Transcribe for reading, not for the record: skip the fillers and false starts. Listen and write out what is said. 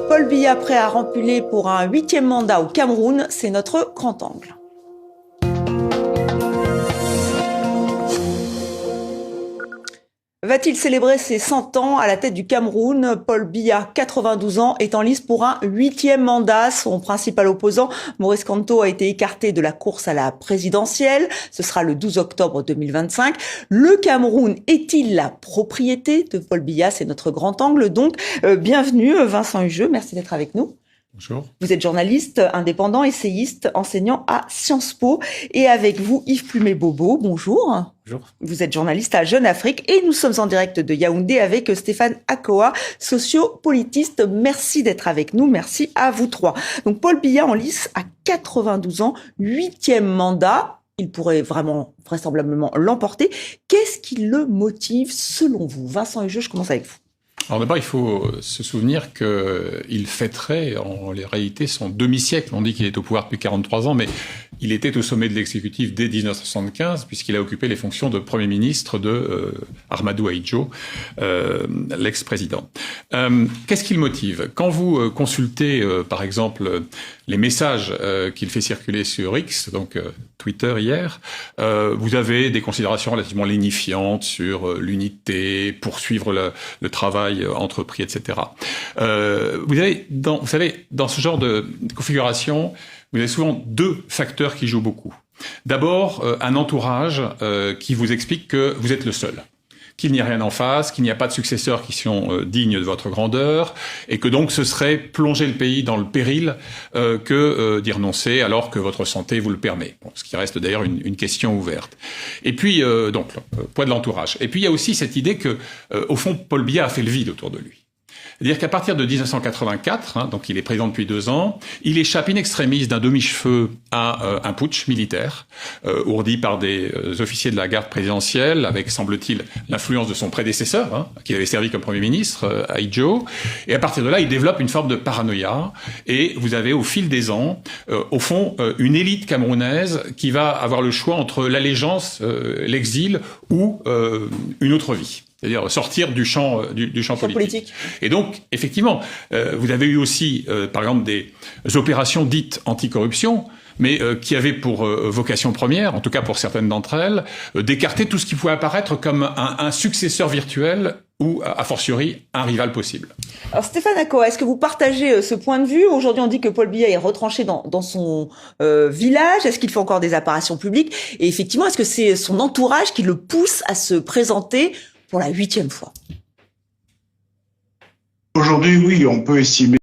Paul Biya prêt à rempiler pour un 8e mandat au Cameroun, c'est notre grand angle. Va-t-il célébrer ses 100 ans à la tête du Cameroun? Paul Biya, 92 ans, est en lice pour un 8e mandat. Son principal opposant, Maurice Kamto, a été écarté de la course à la présidentielle. Ce sera le 12 octobre 2025. Le Cameroun est-il la propriété de Paul Biya? C'est notre grand angle. Donc, bienvenue Vincent Hugeux, merci d'être avec nous. Bonjour. Vous êtes journaliste, indépendant, essayiste, enseignant à Sciences Po. Et avec vous, Yves Plumet-Bobo, bonjour. Bonjour. Vous êtes journaliste à Jeune Afrique et nous sommes en direct de Yaoundé avec Stéphane Akoa, sociopolitiste. Merci d'être avec nous, merci à vous trois. Donc Paul Biya en lice à 92 ans, 8e mandat. Il pourrait vraisemblablement l'emporter. Qu'est-ce qui le motive selon vous? Vincent Hugeux, je commence avec vous. Alors d'abord, il faut se souvenir qu'il fêterait en réalité son demi-siècle. On dit qu'il est au pouvoir depuis 43 ans, mais il était au sommet de l'exécutif dès 1975, puisqu'il a occupé les fonctions de Premier ministre de Ahmadou Ahidjo, l'ex-président. Qu'est-ce qui le motive? Quand vous consultez, par exemple, les messages qu'il fait circuler sur X, donc Twitter hier, vous avez des considérations relativement lénifiantes sur l'unité, poursuivre le travail entrepris, etc. Vous savez, dans ce genre de configuration, vous avez souvent deux facteurs qui jouent beaucoup. D'abord, un entourage qui vous explique que vous êtes le seul, qu'il n'y a rien en face, qu'il n'y a pas de successeurs qui sont dignes de votre grandeur, et que donc ce serait plonger le pays dans le péril que d'y renoncer alors que votre santé vous le permet. Bon, ce qui reste d'ailleurs une question ouverte. Et puis, donc, le poids de l'entourage. Et puis, il y a aussi cette idée que, au fond, Paul Biya a fait le vide autour de lui. C'est-à-dire qu'à partir de 1984, donc il est président depuis 2 ans, il échappe in extremis d'un demi-cheveu à un putsch militaire, ourdi par des officiers de la garde présidentielle, avec, semble-t-il, l'influence de son prédécesseur, qui avait servi comme Premier ministre, Ahidjo. Et à partir de là, il développe une forme de paranoïa. Et vous avez, au fil des ans, au fond, une élite camerounaise qui va avoir le choix entre l'allégeance, l'exil ou une autre vie. C'est-à-dire sortir du champ politique. Et donc, effectivement, vous avez eu aussi, par exemple, des opérations dites anticorruption, mais qui avaient pour vocation première, en tout cas pour certaines d'entre elles, d'écarter tout ce qui pouvait apparaître comme un successeur virtuel ou, a fortiori, un rival possible. Alors Stéphane Akoa, est-ce que vous partagez ce point de vue? Aujourd'hui, on dit que Paul Biya est retranché dans son village. Est-ce qu'il fait encore des apparitions publiques? Et effectivement, est-ce que c'est son entourage qui le pousse à se présenter pour la 8e fois? Aujourd'hui, oui, on peut estimer